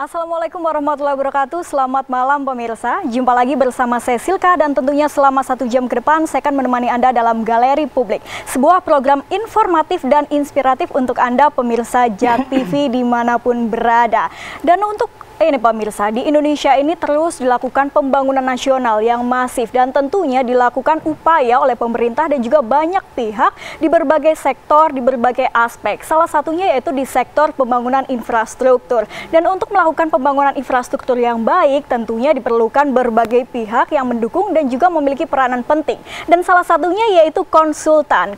Assalamualaikum warahmatullahi wabarakatuh. Selamat malam pemirsa. Jumpa lagi bersama saya Silka dan tentunya selama 1 jam ke depan saya akan menemani Anda dalam Galeri Publik. Sebuah program informatif dan inspiratif untuk Anda pemirsa JAK TV dimanapun berada. Dan untuk ini pemirsa, di Indonesia ini terus dilakukan pembangunan nasional yang masif dan tentunya dilakukan upaya oleh pemerintah dan juga banyak pihak di berbagai sektor, di berbagai aspek. Salah satunya yaitu di sektor pembangunan infrastruktur. Dan untuk melakukan pembangunan infrastruktur yang baik tentunya diperlukan berbagai pihak yang mendukung dan juga memiliki peranan penting. Dan salah satunya yaitu konsultan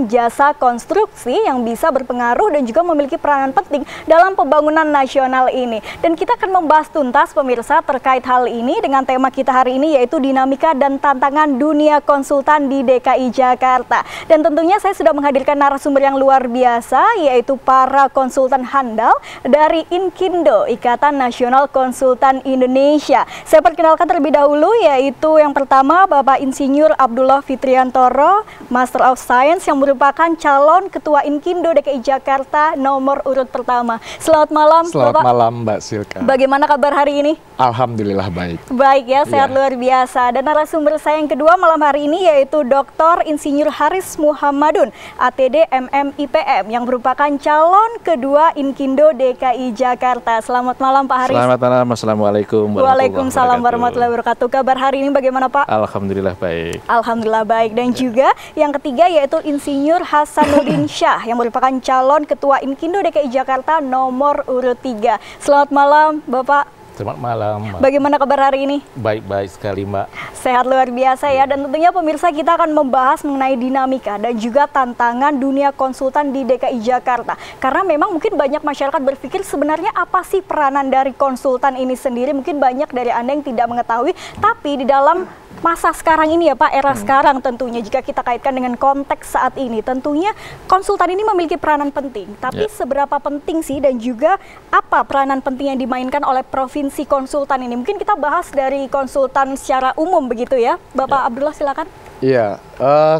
jasa konstruksi yang bisa berpengaruh dan juga memiliki peranan penting dalam pembangunan nasional ini. Dan kita akan membahas tuntas pemirsa terkait hal ini dengan tema kita hari ini yaitu dinamika dan tantangan dunia konsultan di DKI Jakarta. Dan tentunya saya sudah menghadirkan narasumber yang luar biasa yaitu para konsultan handal dari Inkindo, Ikatan Nasional Konsultan Indonesia. Saya perkenalkan terlebih dahulu yaitu yang pertama Bapak Insinyur Abdullah Fitriantoro, Master of Science yang merupakan calon Ketua Inkindo DKI Jakarta nomor urut pertama. Selamat malam Selamat Bapak. malam Mbak Silka. Bagaimana kabar hari ini? Alhamdulillah baik. Baik ya, sehat luar biasa. Dan narasumber saya yang kedua malam hari ini yaitu Dr. Insinyur Haris Muhammadun, ATD MM IPM yang merupakan calon kedua Inkindo DKI Jakarta. Selamat malam Pak Haris. Selamat malam, Assalamualaikum Waalaikumsalam warahmatullahi wabarakatuh. Kabar hari ini bagaimana Pak? Alhamdulillah baik. Alhamdulillah baik. Dan juga yang ketiga yaitu Insinyur Hasanuddin Syah yang merupakan calon ketua Inkindo DKI Jakarta nomor urut 3. Selamat malam Bapak. Selamat malam, Mbak. Bagaimana kabar hari ini? Baik-baik sekali, Mbak. Sehat luar biasa ya. Dan tentunya pemirsa kita akan membahas mengenai dinamika dan juga tantangan dunia konsultan di DKI Jakarta. Karena memang mungkin banyak masyarakat berpikir sebenarnya apa sih peranan dari konsultan ini sendiri. Mungkin banyak dari Anda yang tidak mengetahui. Tapi di dalam masa sekarang ini ya Pak, era sekarang tentunya jika kita kaitkan dengan konteks saat ini, tentunya konsultan ini memiliki peranan penting. Tapi seberapa penting sih dan juga apa peranan penting yang dimainkan oleh provinsi konsultan ini? Mungkin kita bahas dari konsultan secara umum begitu ya. Bapak Abdullah silakan. Iya,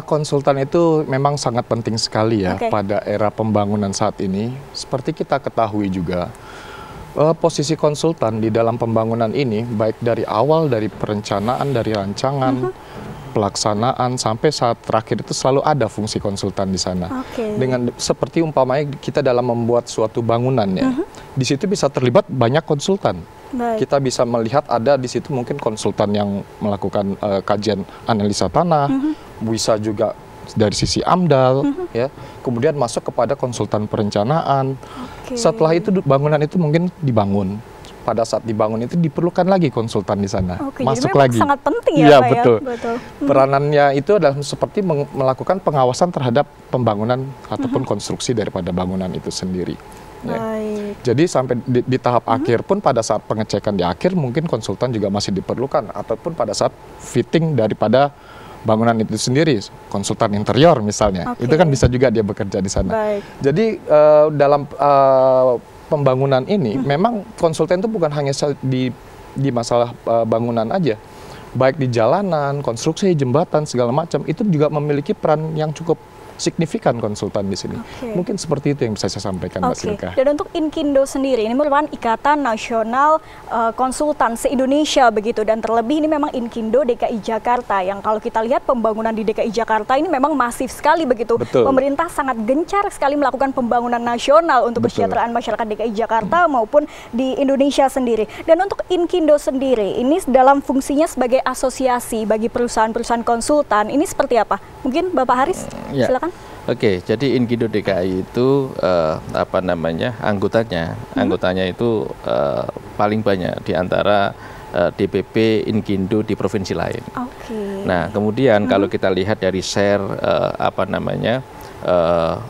konsultan itu memang sangat penting sekali ya pada era pembangunan saat ini. Seperti kita ketahui juga, posisi konsultan di dalam pembangunan ini baik dari awal, dari perencanaan, dari rancangan, pelaksanaan sampai saat terakhir itu selalu ada fungsi konsultan di sana. Dengan seperti umpamanya kita dalam membuat suatu bangunan ya, di situ bisa terlibat banyak konsultan. Kita bisa melihat ada di situ mungkin konsultan yang melakukan kajian analisa tanah, bisa juga dari sisi AMDAL, ya, kemudian masuk kepada konsultan perencanaan. Setelah itu bangunan itu mungkin dibangun. Pada saat dibangun itu diperlukan lagi konsultan di sana. Masuk jadi lagi. Sangat penting ya, Iya, Pak betul. Ya? Betul. Peranannya itu adalah seperti melakukan pengawasan terhadap pembangunan ataupun konstruksi daripada bangunan itu sendiri. Ya. Jadi sampai di tahap akhir pun pada saat pengecekan di akhir mungkin konsultan juga masih diperlukan ataupun pada saat fitting daripada bangunan itu sendiri, konsultan interior misalnya, itu kan bisa juga dia bekerja di sana. Jadi dalam pembangunan ini memang konsultan itu bukan hanya di masalah bangunan aja, baik di jalanan, konstruksi, jembatan segala macam itu juga memiliki peran yang cukup signifikan konsultan di sini. Mungkin seperti itu yang bisa saya sampaikan Mbak Silka. Dan untuk Inkindo sendiri ini merupakan Ikatan Nasional Konsultan se-Indonesia begitu, dan terlebih ini memang Inkindo DKI Jakarta yang kalau kita lihat pembangunan di DKI Jakarta ini memang masif sekali begitu. Pemerintah sangat gencar sekali melakukan pembangunan nasional untuk kesejahteraan masyarakat DKI Jakarta maupun di Indonesia sendiri. Dan untuk Inkindo sendiri ini dalam fungsinya sebagai asosiasi bagi perusahaan-perusahaan konsultan ini seperti apa? Mungkin Bapak Haris silakan. Oke, jadi Inkindo DKI itu anggotanya itu paling banyak di antara DPP Inkindo di provinsi lain. Nah, kemudian kalau kita lihat dari share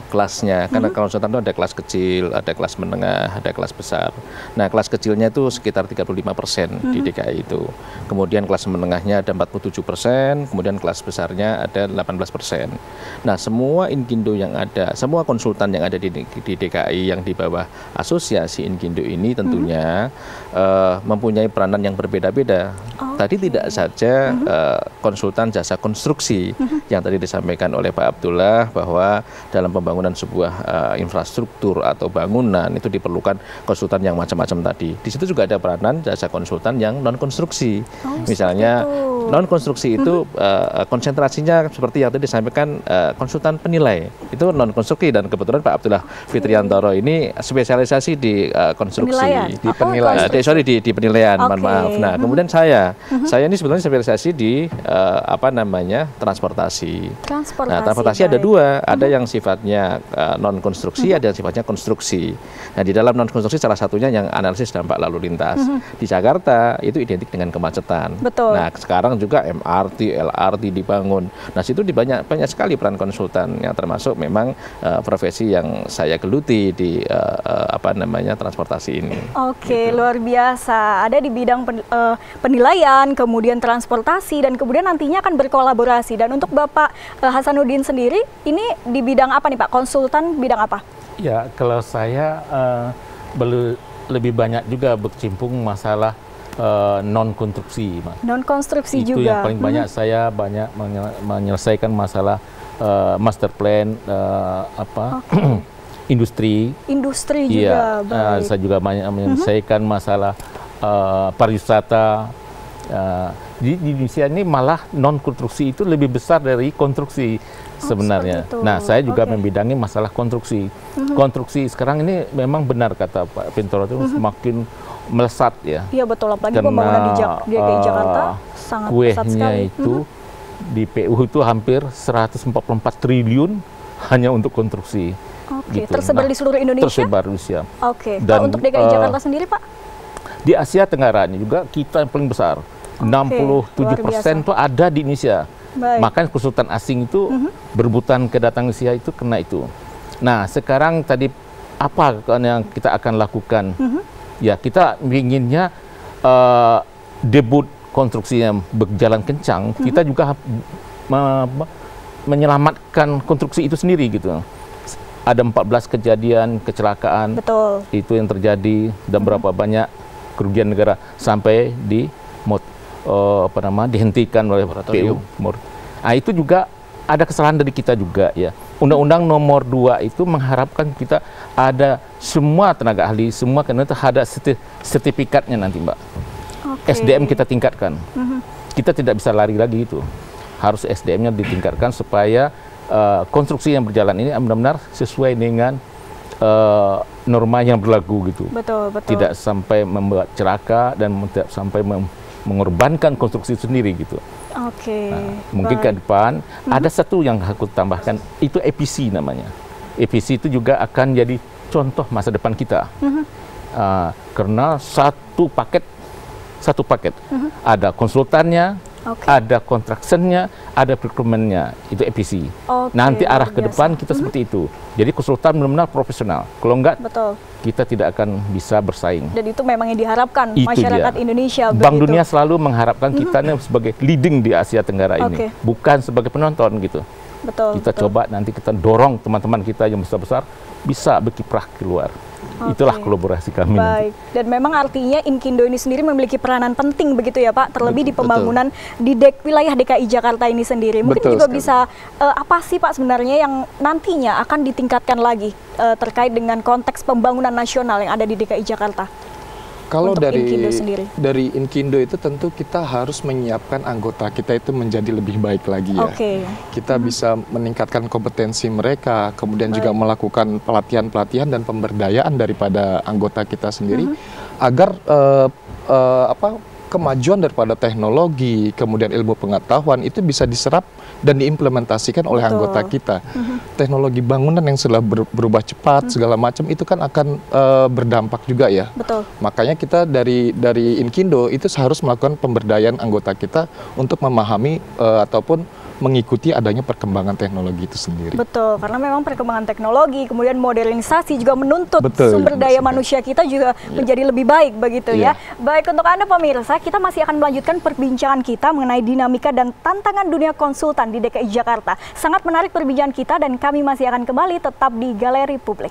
kelasnya, karena konsultan itu ada kelas kecil, ada kelas menengah, ada kelas besar. Nah, kelas kecilnya itu sekitar 35% di DKI itu. Kemudian kelas menengahnya ada 47%, kemudian kelas besarnya ada 18%. Nah, semua Inkindo yang ada, semua konsultan yang ada di DKI yang di bawah asosiasi Inkindo ini tentunya mempunyai peranan yang berbeda-beda. Tadi tidak saja konsultan jasa konstruksi yang tadi disampaikan oleh Pak Abdullah bahwa dalam pembangunan sebuah infrastruktur atau bangunan itu diperlukan konsultan yang macam-macam tadi. Di situ juga ada peranan jasa konsultan yang non konstruksi. Misalnya non konstruksi itu konsentrasinya seperti yang tadi disampaikan konsultan penilai itu non konstruksi, dan kebetulan Pak Abdullah Fitriantoro ini spesialisasi di konstruksi, di penilaian. Di penilaian, mohon maaf. Nah, kemudian saya ini sebetulnya spesialisasi di transportasi. Nah, transportasi ada dua, ada yang sifatnya non konstruksi, ada yang sifatnya konstruksi. Nah, di dalam non konstruksi salah satunya yang analisis dampak lalu lintas. Di Jakarta itu identik dengan kemacetan. Betul. Nah, sekarang juga MRT, LRT dibangun. Nah, situ banyak sekali peran konsultan, yang termasuk memang profesi yang saya geluti di transportasi ini. Oke, gitu. Luar biasa. Ada di bidang penilaian, kemudian transportasi, dan kemudian nantinya akan berkolaborasi. Dan untuk Bapak Hasanuddin sendiri, ini di bidang apa nih Pak? Konsultan bidang apa? Ya, kalau saya lebih banyak juga berkecimpung masalah non-konstruksi. Non-konstruksi juga? Itu yang paling banyak, saya menyelesaikan masalah master plan, industri. Industri juga, baik. Saya juga banyak menyelesaikan masalah pariwisata. Di Indonesia ini malah non-konstruksi itu lebih besar dari konstruksi sebenarnya. Nah, saya juga membidangi masalah konstruksi. Konstruksi sekarang ini memang benar kata Pak Pintoro itu semakin melesat ya. Iya betul, apalagi pembangunan di DKI Jakarta sangat melesat sekali. Itu di PU itu hampir 144 triliun hanya untuk konstruksi. Oke, gitu. Tersebar di seluruh Indonesia? Tersebar di Indonesia. Oke, dan untuk DKI Jakarta sendiri Pak? Di Asia Tenggara ini juga kita yang paling besar. 67% itu ada di Indonesia. Baik. Makanya konsultan asing itu berebutan kedatangan Indonesia itu kena itu. Nah, sekarang tadi apa yang kita akan lakukan? Ya, kita inginnya debut konstruksi yang berjalan kencang, kita juga menyelamatkan konstruksi itu sendiri gitu. Ada 14 kejadian kecelakaan. Betul. Itu yang terjadi, dan berapa banyak kerugian negara sampai dihentikan oleh PU. Nah, itu juga ada kesalahan dari kita juga ya. Undang-Undang nomor 2 itu mengharapkan kita ada semua tenaga ahli, semua karena itu ada sertifikatnya nanti Mbak. SDM kita tingkatkan. Kita tidak bisa lari lagi itu. Harus SDM-nya ditingkatkan supaya konstruksi yang berjalan ini benar-benar sesuai dengan norma yang berlaku gitu. Betul. Tidak sampai membuat celaka dan tidak sampai mengorbankan konstruksi sendiri gitu. Oke. Nah, mungkin ke depan ada satu yang aku tambahkan, itu EPC namanya. EPC itu juga akan jadi contoh masa depan kita. Karena satu paket ada konsultannya, ada kontraksennya, ada procurement-nya, itu EPC. Nanti arah ke depan kita seperti itu. Jadi konsultan benar-benar profesional. Kalau enggak, kita tidak akan bisa bersaing. Dan itu memang yang diharapkan masyarakat Indonesia. Bank Dunia selalu mengharapkan kita sebagai leading di Asia Tenggara ini, bukan sebagai penonton gitu. Kita coba nanti kita dorong teman-teman kita yang besar-besar bisa berkiprah keluar. Itulah kolaborasi kami. Baik. Dan memang artinya Inkindo ini sendiri memiliki peranan penting begitu ya Pak, terlebih di pembangunan di wilayah DKI Jakarta ini sendiri. Mungkin juga bisa apa sih Pak sebenarnya yang nantinya akan ditingkatkan lagi terkait dengan konteks pembangunan nasional yang ada di DKI Jakarta? Kalau dari Inkindo itu tentu kita harus menyiapkan anggota kita itu menjadi lebih baik lagi ya. Kita bisa meningkatkan kompetensi mereka, kemudian juga melakukan pelatihan-pelatihan dan pemberdayaan daripada anggota kita sendiri agar kemajuan daripada teknologi, kemudian ilmu pengetahuan itu bisa diserap dan diimplementasikan oleh anggota kita. Teknologi bangunan yang sudah berubah cepat segala macam itu kan akan berdampak juga ya. Makanya kita dari Inkindo itu harus melakukan pemberdayaan anggota kita untuk memahami ataupun mengikuti adanya perkembangan teknologi itu sendiri. Betul, karena memang perkembangan teknologi, kemudian modernisasi juga menuntut sumber daya manusia kita juga menjadi lebih baik begitu ya. Baik, untuk Anda pemirsa, kita masih akan melanjutkan perbincangan kita mengenai dinamika dan tantangan dunia konsultan di DKI Jakarta. Sangat menarik perbincangan kita dan kami masih akan kembali tetap di Galeri Publik.